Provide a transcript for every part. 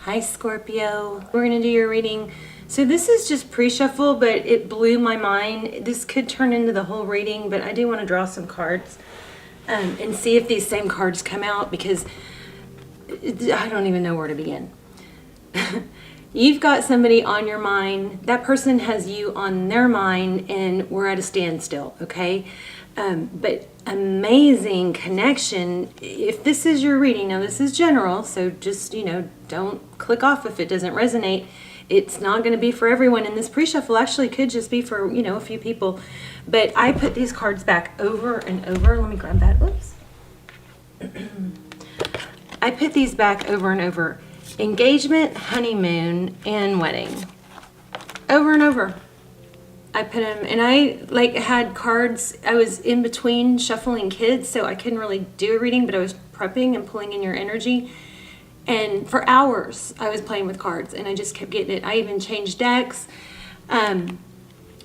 Hi Scorpio, we're gonna do your reading. So this is just pre-shuffle, but it blew my mind. This could turn into the whole reading, but I do want to draw some cards and see if these same cards come out, because I don't even know where to begin. You've got somebody on your mind. That person has you on their mind, and we're at a standstill, okay? But amazing connection. If this is your reading, now this is general, so just, don't click off if it doesn't resonate. It's not going to be for everyone, and this pre-shuffle actually could just be for, a few people. But I put these cards back over and over. Let me grab that. Oops. I put these back over and over. Engagement, honeymoon, and wedding. Over and over. I put them, and I had cards. I was in between shuffling kids, so I couldn't really do a reading, but I was prepping and pulling in your energy. And for hours, I was playing with cards, and I just kept getting it. I even changed decks.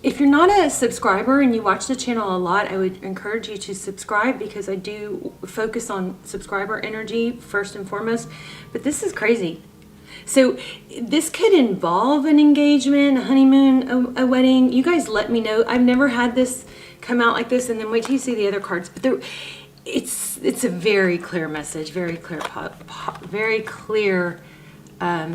If you're not a subscriber and you watch the channel a lot, I would encourage you to subscribe, because I do focus on subscriber energy first and foremost. But this is crazy. So this could involve an engagement, a honeymoon, a wedding. You guys let me know. I've never had this come out like this, and then wait till you see the other cards. But it's a very clear message, very clear, very clear,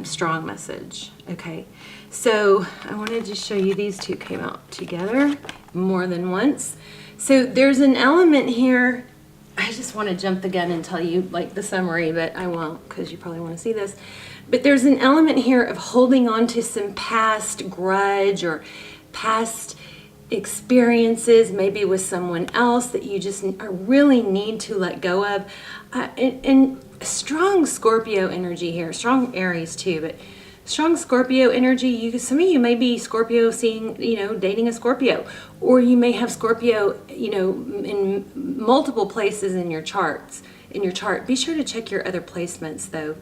strong message. Okay, so I wanted to show you these two came out together more than once. So there's an element here. I just want to jump the gun and tell you the summary, but I won't, because you probably want to see this. But there's an element here of holding on to some past grudge or past experiences, maybe with someone else, that you just really need to let go of. And strong Scorpio energy here, strong Aries too, but strong Scorpio energy. Some of you may be Scorpio dating a Scorpio, or you may have Scorpio, in multiple places in your chart. Be sure to check your other placements though.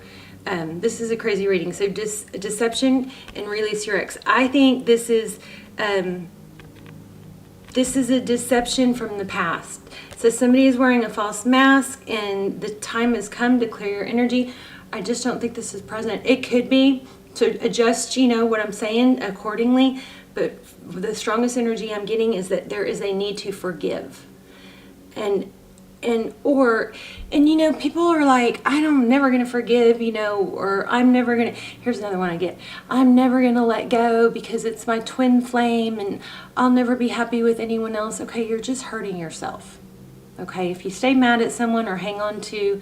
This is a crazy reading. So deception and release your ex. I think this is a deception from the past. So somebody is wearing a false mask, and the time has come to clear your energy. I just don't think this is present. It could be, to adjust, what I'm saying accordingly. But the strongest energy I'm getting is that there is a need to forgive. And people are like, I'm never going to forgive, or I'm never going to, here's another one I get. I'm never going to let go because it's my twin flame and I'll never be happy with anyone else. Okay, you're just hurting yourself. Okay, if you stay mad at someone or hang on to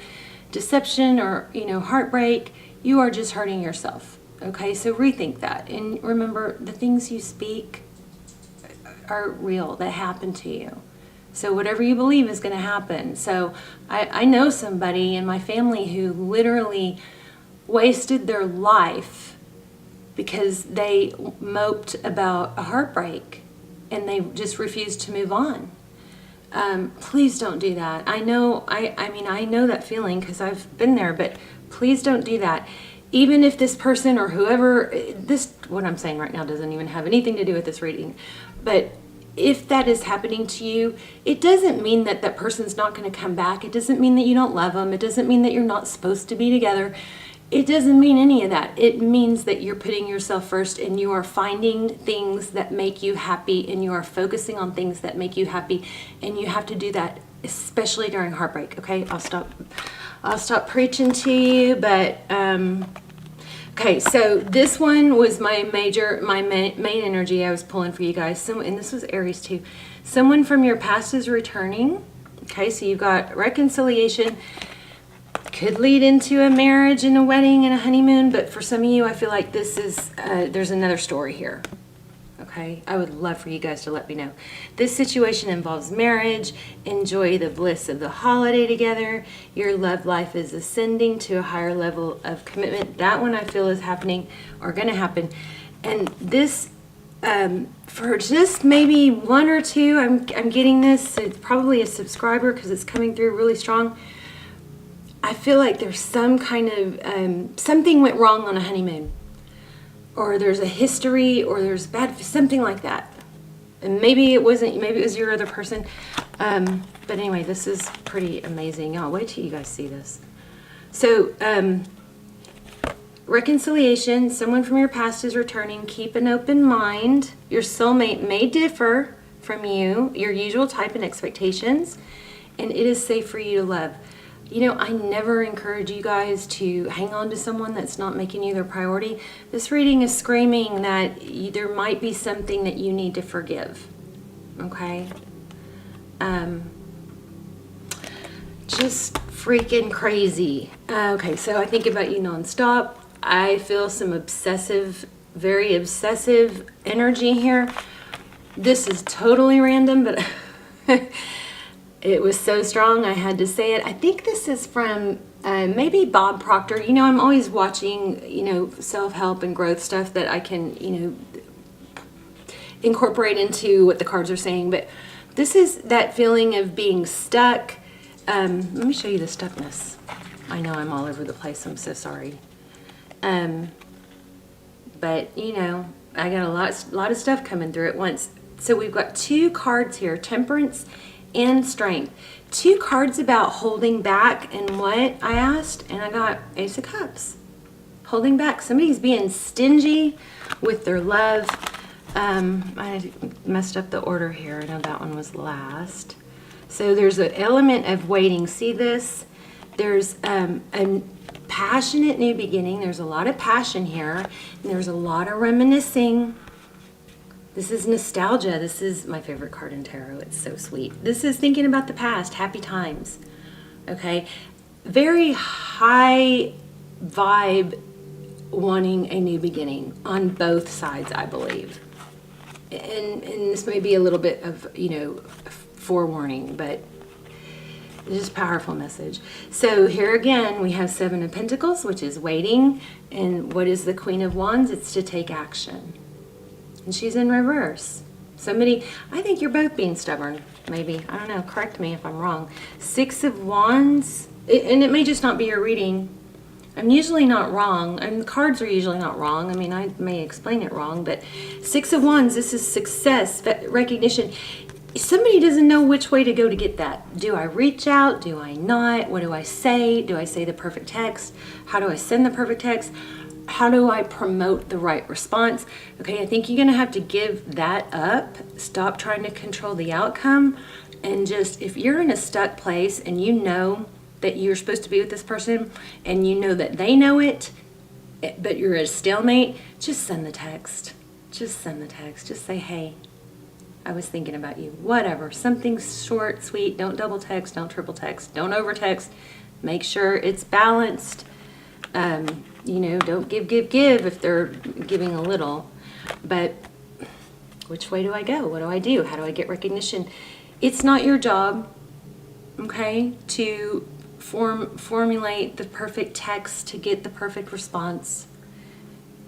deception or, heartbreak, you are just hurting yourself. Okay, so rethink that. And remember, the things you speak are real, that happen to you. So whatever you believe is going to happen. So I know somebody in my family who literally wasted their life because they moped about a heartbreak and they just refused to move on. Please don't do that. I know that feeling because I've been there, but please don't do that. Even if this person or whoever, what I'm saying right now doesn't even have anything to do with this reading, but if that is happening to you, it doesn't mean that that person's not going to come back. It doesn't mean that you don't love them. It doesn't mean that you're not supposed to be together. It doesn't mean any of that. It means that you're putting yourself first, and you are finding things that make you happy, and you are focusing on things that make you happy, and you have to do that, especially during heartbreak. Okay, I'll stop preaching to you, but okay, so this one was my main energy I was pulling for you guys. And this was Aries too. Someone from your past is returning. Okay, so you've got reconciliation. Could lead into a marriage and a wedding and a honeymoon, but for some of you, I feel like this is, there's another story here. Okay, I would love for you guys to let me know. This situation involves marriage. Enjoy the bliss of the holiday together. Your love life is ascending to a higher level of commitment. That one I feel is happening or going to happen. And this, for just maybe one or two, I'm getting this. It's probably a subscriber because it's coming through really strong. I feel like there's some kind of, something went wrong on a honeymoon. Or there's a history, or there's something like that. And maybe it wasn't, maybe it was your other person. But anyway, this is pretty amazing. I'll wait till you guys see this. So, reconciliation, someone from your past is returning. Keep an open mind. Your soulmate may differ from you, your usual type and expectations, and it is safe for you to love. You know, I never encourage you guys to hang on to someone that's not making you their priority. This reading is screaming that there might be something that you need to forgive. Okay? Just freaking crazy. Okay, so I think about you nonstop. I feel some obsessive, very obsessive energy here. This is totally random, but it was so strong I had to say it. I think this is from maybe Bob Proctor. You know, I'm always watching, you know, self-help and growth stuff that I can, you know, incorporate into what the cards are saying. But this is that feeling of being stuck. Let me show you the stuckness. I know I'm all over the place. I'm so sorry. But, you know, I got a lot of stuff coming through at once. So we've got two cards here, Temperance and Strength. Two cards about holding back and what I asked, and I got Ace of Cups. Holding back. Somebody's being stingy with their love. I messed up the order here. I know that one was last. So there's an element of waiting. See this? There's a passionate new beginning. There's a lot of passion here. And there's a lot of reminiscing. This is nostalgia. This is my favorite card in tarot. It's so sweet. This is thinking about the past, happy times. Okay? Very high vibe wanting a new beginning on both sides, I believe. And this may be a little bit of, you know, forewarning, but it's just a powerful message. So here again, we have Seven of Pentacles, which is waiting. And what is the Queen of Wands? It's to take action. And she's in reverse. Somebody, I think you're both being stubborn, maybe. I don't know, correct me if I'm wrong. Six of Wands, and it may just not be your reading. I'm usually not wrong, and the cards are usually not wrong. I mean, I may explain it wrong, but Six of Wands, this is success, recognition. Somebody doesn't know which way to go to get that. Do I reach out? Do I not? What do I say? Do I say the perfect text? How do I send the perfect text? How do I promote the right response? Okay, I think you're gonna have to give that up. Stop trying to control the outcome, and just, if you're in a stuck place and you know that you're supposed to be with this person and you know that they know it, but you're at a stalemate, just send the text. Just send the text. Just say, hey, I was thinking about you. Whatever. Something short, sweet. Don't double text. Don't triple text. Don't over text. Make sure it's balanced. You know, don't give if they're giving a little. But which way do I go? What do I do? How do I get recognition? It's not your job, okay, to formulate the perfect text to get the perfect response.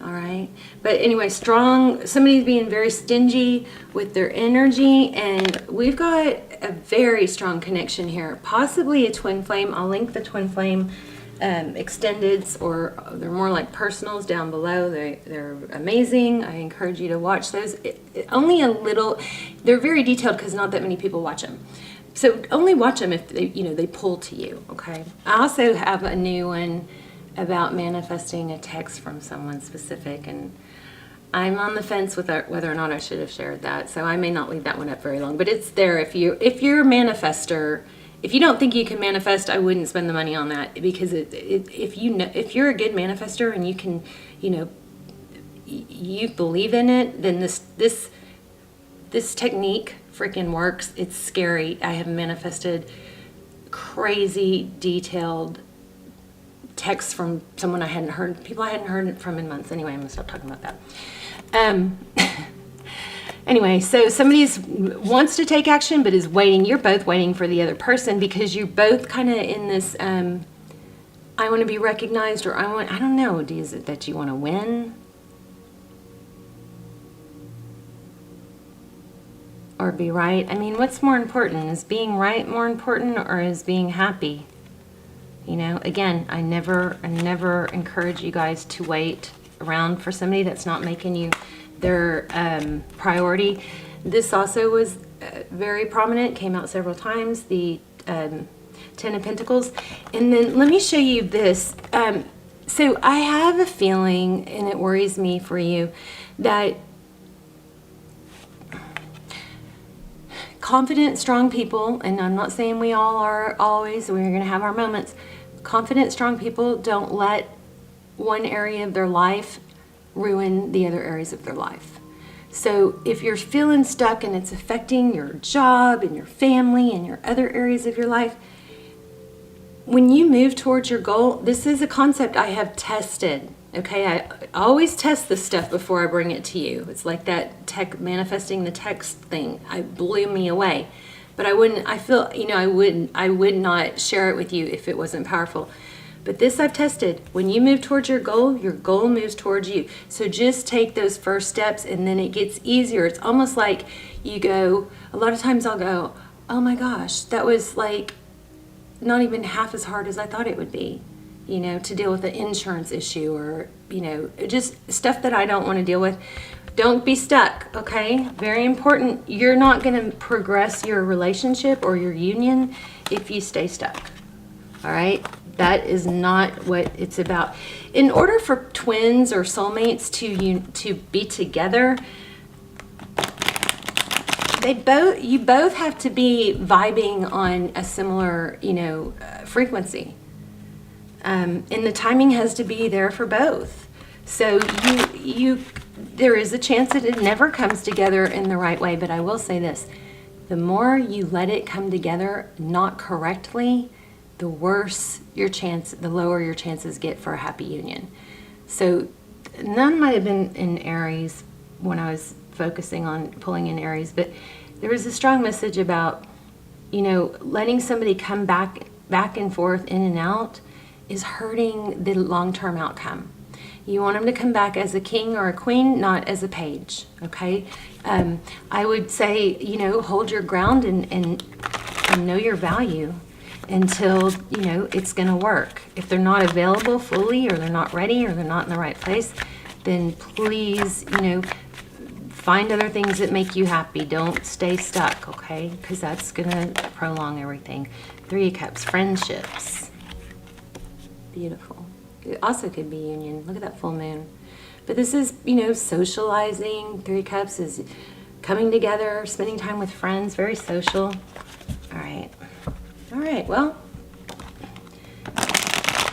All right. But anyway, strong, somebody's being very stingy with their energy, and we've got a very strong connection here, possibly a twin flame. I'll link the twin flame extendeds, or they're more like personals, down below. They're amazing. I encourage you to watch those. Only a little, they're very detailed because not that many people watch them. So only watch them if they, you know, they pull to you, okay? I also have a new one about manifesting a text from someone specific, and I'm on the fence with whether or not I should have shared that, so I may not leave that one up very long. But it's there. If you're a manifester, if you don't think you can manifest, I wouldn't spend the money on that, because if you're a good manifester and you can, you know, you believe in it, then this technique freaking works. It's scary. I have manifested crazy detailed texts from someone people I hadn't heard from in months. Anyway, I'm gonna stop talking about that. Anyway, so somebody wants to take action but is waiting. You're both waiting for the other person because you're both kind of in this I want to be recognized, or I don't know, is it that you want to win? Or be right? I mean, what's more important? Is being right more important, or is being happy? You know, again, I never encourage you guys to wait around for somebody that's not making you their priority. This also was very prominent, came out several times, the Ten of Pentacles. And then let me show you this. So I have a feeling, and it worries me for you, that confident, strong people, and I'm not saying we all are always, we're going to have our moments. Confident, strong people don't let one area of their life ruin the other areas of their life. So if you're feeling stuck and it's affecting your job and your family and your other areas of your life, when you move towards your goal, this is a concept I have tested. Okay, I always test this stuff before I bring it to you. It's like that manifesting the text thing. It blew me away. But I would not share it with you if it wasn't powerful. But this I've tested. When you move towards your goal moves towards you. So just take those first steps and then it gets easier. It's almost like you go, a lot of times I'll go, oh my gosh, that was like not even half as hard as I thought it would be, to deal with an insurance issue or, just stuff that I don't want to deal with. Don't be stuck, okay? Very important. You're not going to progress your relationship or your union if you stay stuck, all right? That is not what it's about. In order for twins or soulmates to be together, you both have to be vibing on a similar, frequency. And the timing has to be there for both. So there is a chance that it never comes together in the right way, but I will say this. The more you let it come together not correctly, the worse the lower your chances get for a happy union. So none might have been in Aries when I was focusing on pulling in Aries, but there was a strong message about, letting somebody come back and forth, in and out, is hurting the long-term outcome. You want them to come back as a king or a queen, not as a page, okay? I would say, hold your ground and know your value until, it's going to work. If they're not available fully, or they're not ready, or they're not in the right place, then please, find other things that make you happy. Don't stay stuck, okay? Because that's going to prolong everything. 3 of Cups, friendships. Beautiful. It also could be union. Look at that full moon. But this is, socializing. 3 of Cups is coming together, spending time with friends, very social. All right. All right, well,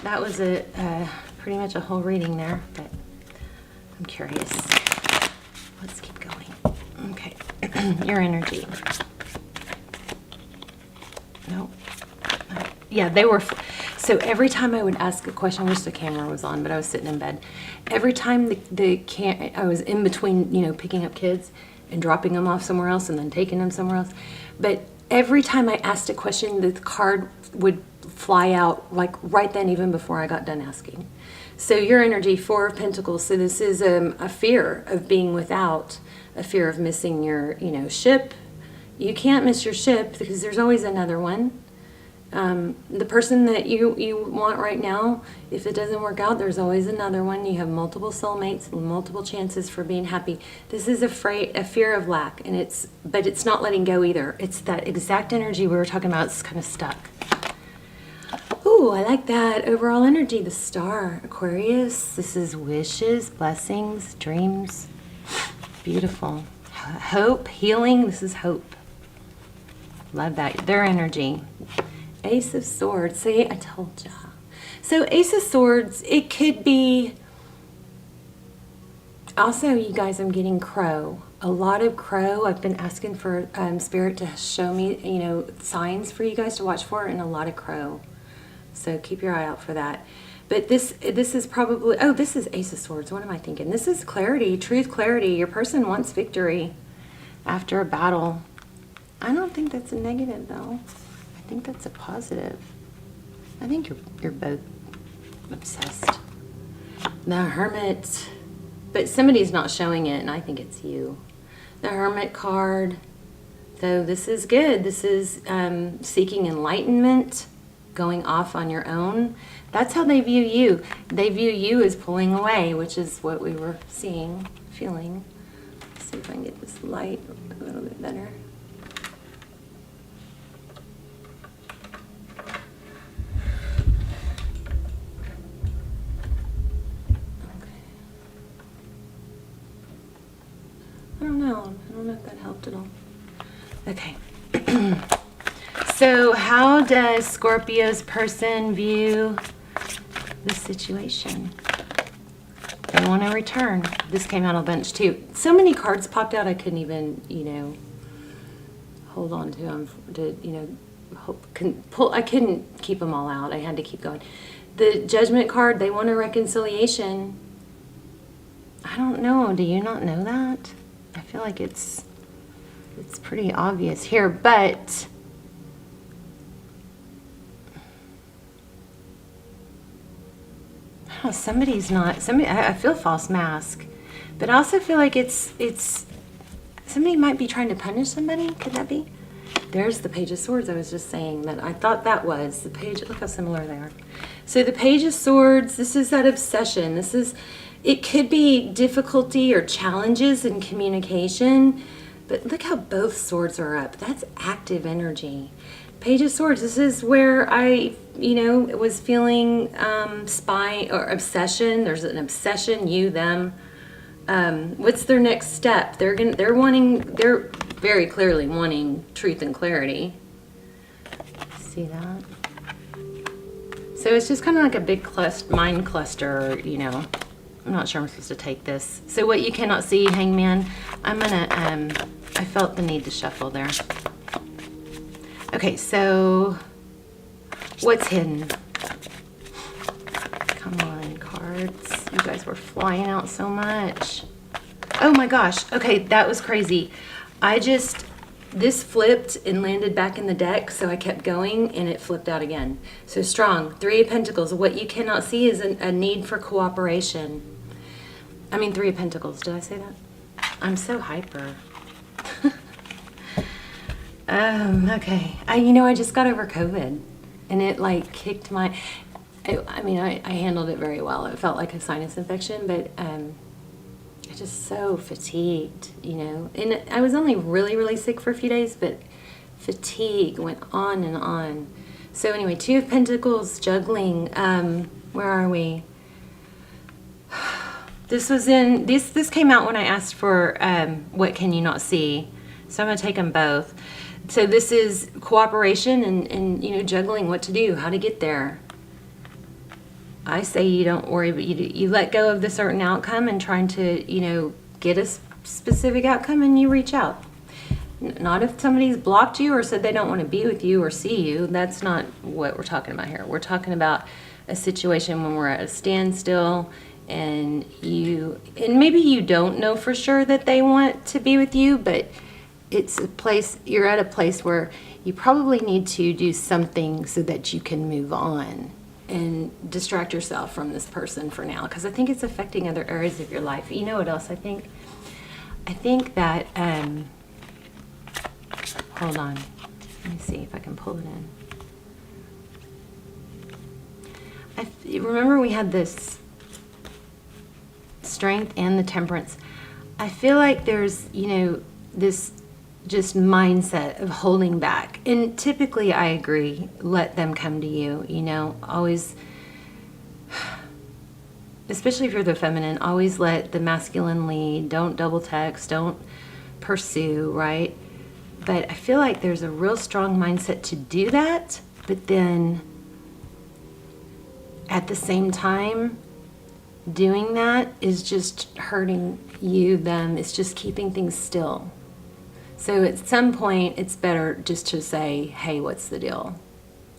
that was pretty much a whole reading there, but I'm curious. Let's keep going. Okay, your energy. No. Yeah, they were. So every time I would ask a question, I wish the camera was on, but I was sitting in bed. Every time I was in between, picking up kids and dropping them off somewhere else and then taking them somewhere else. But every time I asked a question, the card would fly out, like right then, even before I got done asking. So your energy, 4 of Pentacles. So this is a fear of being without, a fear of missing your, ship. You can't miss your ship because there's always another one. The person that you want right now, if it doesn't work out, there's always another one. You have multiple soulmates, multiple chances for being happy. This is a fear of lack, but it's not letting go either. It's that exact energy we were talking about. It's kind of stuck. Ooh, I like that overall energy. The Star, Aquarius. This is wishes, blessings, dreams. Beautiful. Hope, healing. This is hope. Love that. Their energy. Ace of Swords. See, I told ya. So Ace of Swords, it could be, also, you guys, I'm getting Crow. A lot of Crow. I've been asking for Spirit to show me, signs for you guys to watch for, and a lot of Crow. So keep your eye out for that. But this is probably, this is Ace of Swords. What am I thinking? This is clarity, truth, clarity. Your person wants victory after a battle. I don't think that's a negative, though. I think that's a positive. I think you're both obsessed. The Hermit, but somebody's not showing it, and I think it's you. The Hermit card. So this is good. This is seeking enlightenment, going off on your own. That's how they view you. They view you as pulling away, which is what we were seeing, feeling. Let's see if I can get this light a little bit better. don't know if that helped at all. Okay. So how does Scorpio's person view the situation? They want to return. This came out a bunch too. So many cards popped out I couldn't even, hold on to them to, I couldn't keep them all out. I had to keep going. The Judgment card, they want a reconciliation. I don't know. Do you not know that? I feel like it's pretty obvious here, but I feel false mask, but I also feel like it's somebody might be trying to punish somebody. Could that be? There's the Page of Swords. I was just saying that I thought that was the page. Look how similar they are. So the Page of Swords, this is that obsession. It could be difficulty or challenges in communication, but look how both swords are up. That's active energy. Page of Swords, this is where I, was feeling spy or obsession. There's an obsession, you, them. What's their next step? They're very clearly wanting truth and clarity. See that? So it's just kind of like a big mind cluster, I'm not sure I'm supposed to take this. So what you cannot see, Hangman, I felt the need to shuffle there. Okay, so what's hidden? Come on, cards. You guys were flying out so much. Oh my gosh. Okay, that was crazy. This flipped and landed back in the deck, so I kept going and it flipped out again. So strong. Three of Pentacles. What you cannot see is a need for cooperation. I mean, Three of Pentacles. Did I say that? I'm so hyper. Okay. I just got over COVID and it kicked my, I handled it very well. It felt like a sinus infection, but, I'm just so fatigued, and I was only really, really sick for a few days, but fatigue went on and on. So anyway, Two of Pentacles, juggling, where are we? This came out when I asked for, what can you not see? So I'm going to take them both. So this is cooperation and juggling what to do, how to get there. I say you don't worry, but you let go of the certain outcome and trying to, get a specific outcome, and you reach out. Not if somebody's blocked you or said they don't want to be with you or see you. That's not what we're talking about here. We're talking about a situation when we're at a standstill and maybe you don't know for sure that they want to be with you, but you're at a place where you probably need to do something so that you can move on and distract yourself from this person for now, because I think it's affecting other areas of your life. You know what else I think? I think that, hold on, let me see if I can pull it in. Remember we had this Strength and the Temperance. I feel like there's, this just mindset of holding back. And typically I agree, let them come to you, always, especially if you're the feminine, always let the masculine lead. Don't double text, don't pursue, right? But I feel like there's a real strong mindset to do that, but then at the same time, doing that is just hurting you, them. It's just keeping things still. So at some point, it's better just to say, hey, what's the deal?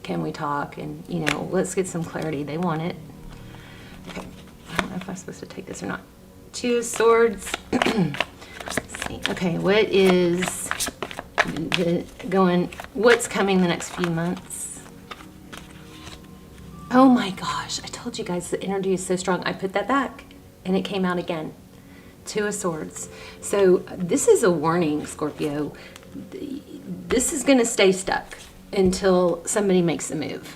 Can we talk? And, let's get some clarity. They want it. Okay. I don't know if I'm supposed to take this or not. Two of Swords. Let's see. Okay, what's coming the next few months? Oh my gosh. I told you guys the energy is so strong. I put that back and it came out again. Two of Swords. So this is a warning, Scorpio. This is going to stay stuck until somebody makes a move.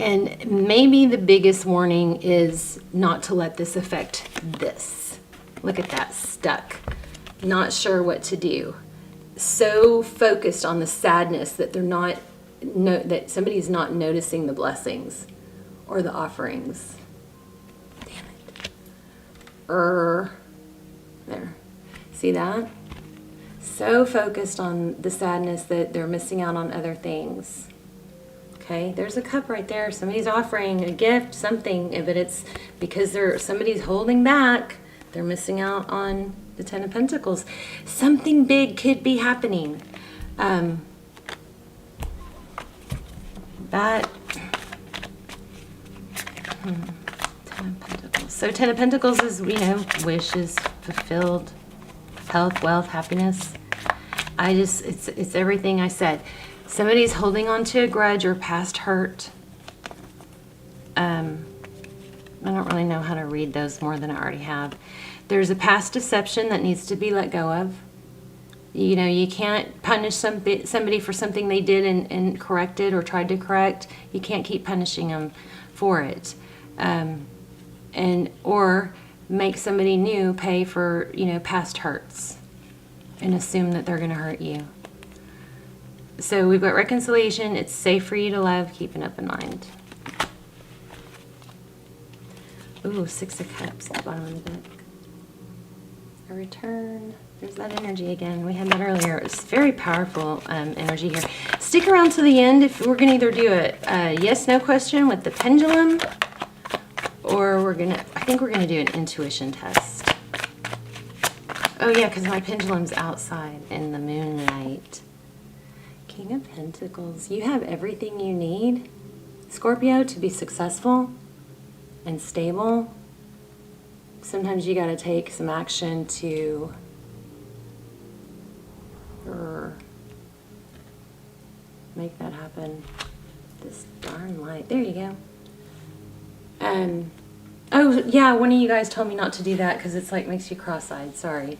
And maybe the biggest warning is not to let this affect this. Look at that, stuck. Not sure what to do. So focused on the sadness that that somebody's not noticing the blessings or the offerings. There. See that? so focused on the sadness that they're missing out on other things. Okay, there's a cup right there. Somebody's offering a gift, something, but it's because somebody's holding back. They're missing out on the Ten of Pentacles. Something big could be happening. That Ten of Pentacles. So Ten of Pentacles is, wishes fulfilled, health, wealth, happiness. It's everything I said. Somebody's holding on to a grudge or past hurt. I don't really know how to read those more than I already have. There's a past deception that needs to be let go of. You can't punish somebody for something they did and corrected or tried to correct. You can't keep punishing them for it. Or make somebody new pay for, past hurts and assume that they're going to hurt you. So we've got reconciliation. It's safe for you to love. Keep an open mind. Ooh, Six of Cups at the bottom of the deck. A return. There's that energy again. We had that earlier. It's very powerful energy here. Stick around to the end if we're going to either do a yes-no question with the pendulum, or I think we're going to do an intuition test. Oh yeah, because my pendulum's outside in the moonlight. King of Pentacles. You have everything you need, Scorpio, to be successful and stable. Sometimes you got to take some action to make that happen. This darn light. There you go. Oh yeah, one of you guys told me not to do that because it's like makes you cross-eyed. Sorry.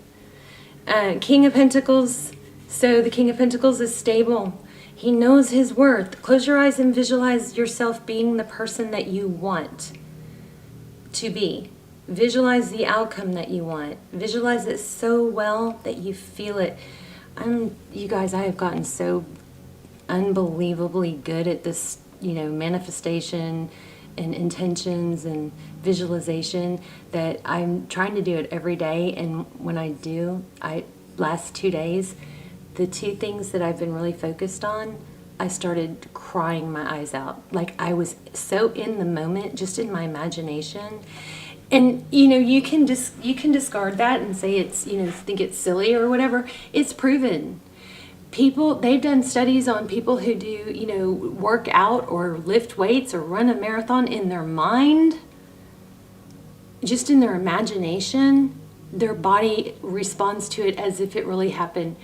King of Pentacles. So the King of Pentacles is stable. He knows his worth. Close your eyes and visualize yourself being the person that you want to be. Visualize the outcome that you want. Visualize it so well that you feel it. You guys, I have gotten so unbelievably good at this, manifestation and intentions and visualization that I'm trying to do it every day. And when I do, last 2 days, the two things that I've been really focused on, I started crying my eyes out. Like I was so in the moment, just in my imagination. And you can discard that and say it's think it's silly or whatever. It's proven. They've done studies on people who do work out or lift weights or run a marathon in their mind, just in their imagination. Their body responds to it as if it really happened.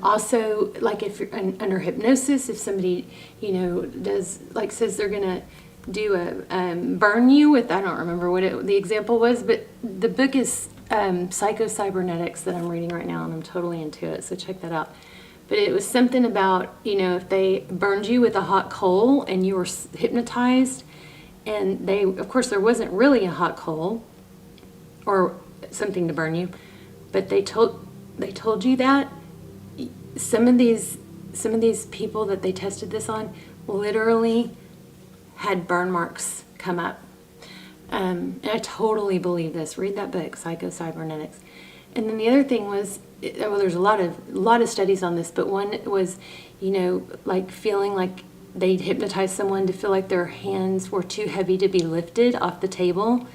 Also, like if you're under hypnosis, if somebody does says they're gonna do a burn you with, I don't remember what the example was, but the book is Psycho-Cybernetics that I'm reading right now, and I'm totally into it, so check that out. But it was something about, if they burned you with a hot coal and you were hypnotized, and of course there wasn't really a hot coal or something to burn you, but they told you that some of these people that they tested this on literally had burn marks come up. And I totally believe this. Read that book, Psycho-Cybernetics. And then the other thing was, there's a lot of studies on this, but one was, like feeling like they'd hypnotize someone to feel like their hands were too heavy to be lifted off the table,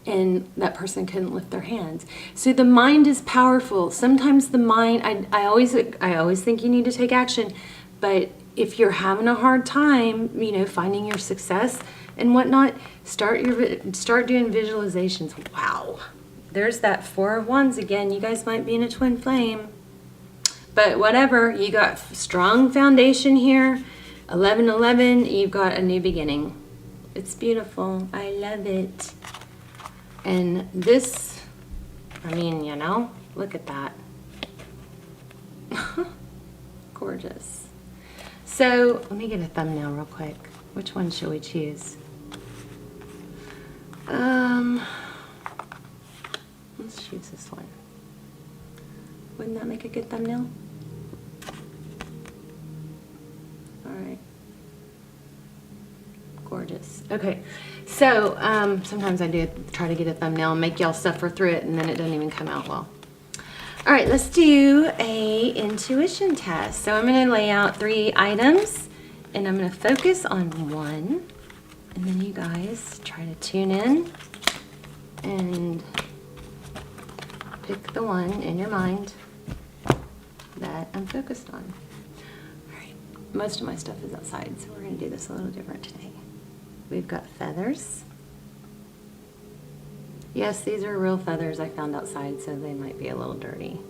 and that person couldn't lift their hands. So the mind is powerful. Sometimes the mind, I always think you need to take action, but if you're having a hard time, finding your success and whatnot, start doing visualizations. Wow. There's that Four of Wands again. You guys might be in a twin flame. But whatever, you got strong foundation here. 1111, you've got a new beginning. It's beautiful. I love it. And this, look at that. Gorgeous. So let me get a thumbnail real quick. Which one should we choose? Let's choose this one. Wouldn't that make a good thumbnail? All right. Gorgeous. Okay, so sometimes I do try to get a thumbnail and make y'all suffer through it, and then it doesn't even come out well. All right, let's do a intuition test. So I'm going to lay out 3 items, and I'm going to focus on one, and then you guys try to tune in and pick the one in your mind that I'm focused on. All right, most of my stuff is outside, so we're going to do this a little different today. We've got feathers. Yes, these are real feathers I found outside, so they might be a little dirty.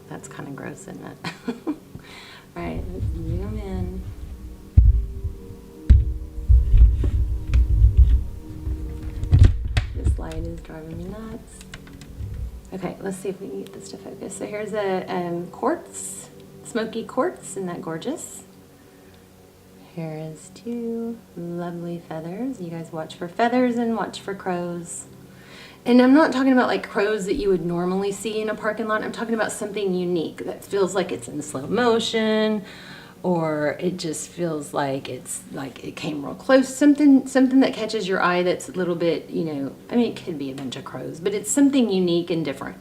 That's kind of gross, isn't it? All right, let's zoom in. This light is driving me nuts. Okay, let's see if we can get this to focus. So here's a quartz, smoky quartz. Isn't that gorgeous? Here is 2 lovely feathers. You guys watch for feathers and watch for crows. And I'm not talking about like crows that you would normally see in a parking lot. I'm talking about something unique that feels like it's in slow motion, or it just feels like it's like it came real close. Something that catches your eye that's a little bit, you know, I mean, it could be a bunch of crows, but it's something unique and different.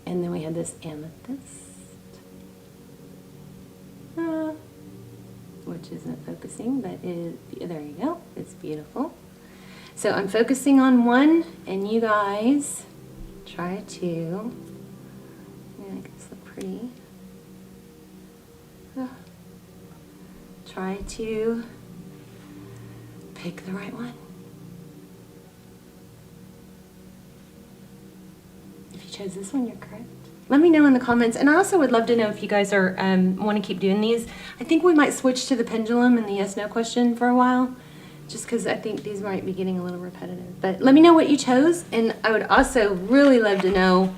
And then we have this amethyst. Which isn't focusing, but there you go. It's beautiful. So I'm focusing on one, and you guys try to make this look pretty. Try to pick the right one. If you chose this one, you're correct. Let me know in the comments, and I also would love to know if you guys are want to keep doing these. I think we might switch to the pendulum and the yes/no question for a while, just because I think these might be getting a little repetitive. But let me know what you chose, and I would also really love to know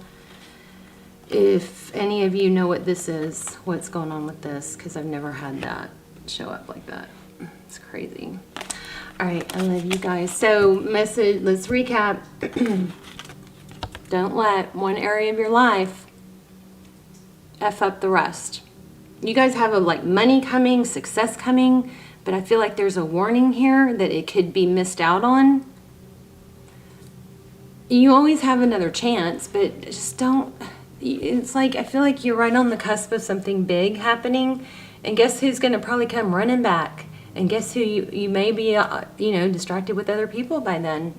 if any of you know what this is, what's going on with this, because I've never had that show up like that. It's crazy. All right, I love you guys. So message, let's recap. Don't let one area of your life F up the rest. You guys have like money coming, success coming, but I feel like there's a warning here that it could be missed out on. You always have another chance, but just don't, it's like, I feel like you're right on the cusp of something big happening, and guess who's going to probably come running back? And guess who you may be, you know, distracted with other people by then.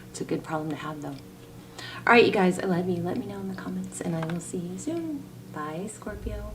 It's a good problem to have, though. All right, you guys, I love you. Let me know in the comments, and I will see you soon. Bye, Scorpio.